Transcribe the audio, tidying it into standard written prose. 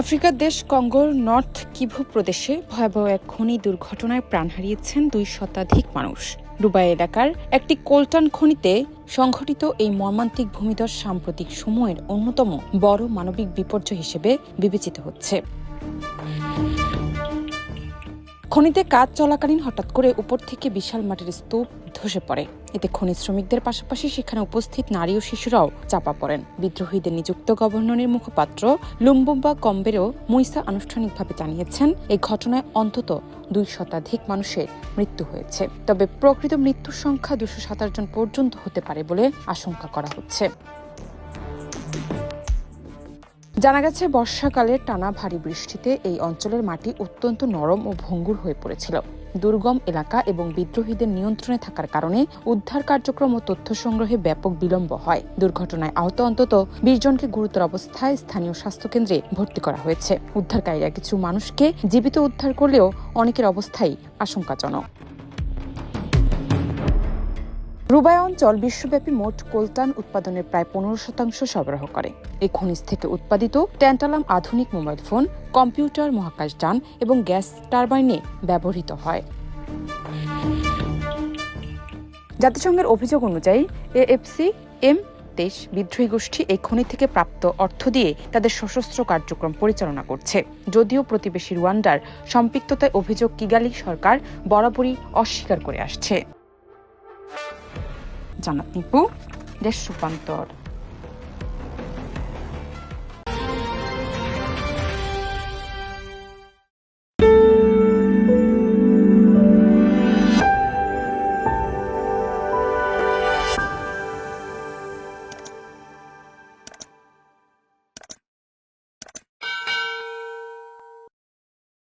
আফ্রিকার দেশ কঙ্গোর north Kivu প্রদেশে ভয়াবহ এক খনি দুর্ঘটনায় প্রাণ হারিয়েছেন ২ শতাধিক মানুষ। ডুবাই এলাকার একটি কোলটান খনিতে সংঘটিত এই মর্মান্তিক ভূমিধস সাম্প্রতিক সময়ের অন্যতম বড় মানবিক বিপর্যয় হিসেবে বিবেচিত হচ্ছে। খনিতে কাজ চলাকালীন হঠাৎ করে উপর থেকে বিশাল মাটির স্তূপ ধসে পড়ে। এতে খনি শ্রমিকদের পাশাপাশি সেখানে উপস্থিত নারী ও শিশুরাও চাপা পড়েন। বিদ্রোহীদের নিযুক্ত গভর্নরের মুখপাত্র লুম্বুম্বা কম্বেরো মুইসা আনুষ্ঠানিকভাবে জানিয়েছেন, এই ঘটনায় অন্তত ২ শতাধিক মানুষের মৃত্যু হয়েছে। তবে প্রকৃত মৃত্যুর সংখ্যা ২২৭ জন পর্যন্ত হতে পারে বলে আশঙ্কা করা হচ্ছে। জানা গেছে, বর্ষাকালের টানা ভারী বৃষ্টিতে এই অঞ্চলের মাটি অত্যন্ত নরম ও ভঙ্গুর হয়ে পড়েছিল। দুর্গম এলাকা এবং বিদ্রোহীদের নিয়ন্ত্রণে থাকার কারণে উদ্ধার কার্যক্রম ও তথ্য সংগ্রহে ব্যাপক বিলম্ব হয়। দুর্ঘটনায় আহত অন্তত ২০ জনকে গুরুতর অবস্থায় স্থানীয় স্বাস্থ্যকেন্দ্রে ভর্তি করা হয়েছে। উদ্ধারকারীরা কিছু মানুষকে জীবিত উদ্ধার করলেও অনেকের অবস্থাই আশঙ্কাজনক। রুবাই অঞ্চল বিশ্বব্যাপী মোট কোলটান উৎপাদনের প্রায় ১৫% সরবরাহ করে। এই খনিজ থেকে উৎপাদিত ট্যান্টালাম আধুনিক মোবাইল ফোন, কম্পিউটার, মহাকাশযান এবং গ্যাস টারবাইনে ব্যবহৃত হয়। জাতিসংঘের অভিযোগ অনুযায়ী AFC-M দেশ বিদ্রোহী গোষ্ঠী এই খনি থেকে প্রাপ্ত অর্থ দিয়ে তাদের সশস্ত্র কার্যক্রম পরিচালনা করছে। যদিও প্রতিবেশী রুয়ান্ডার সম্পৃক্ততায় অভিযোগ কিগালি সরকার বরাবরই অস্বীকার করে আসছে। জান্নাত নিপু, দেশ রূপান্তর।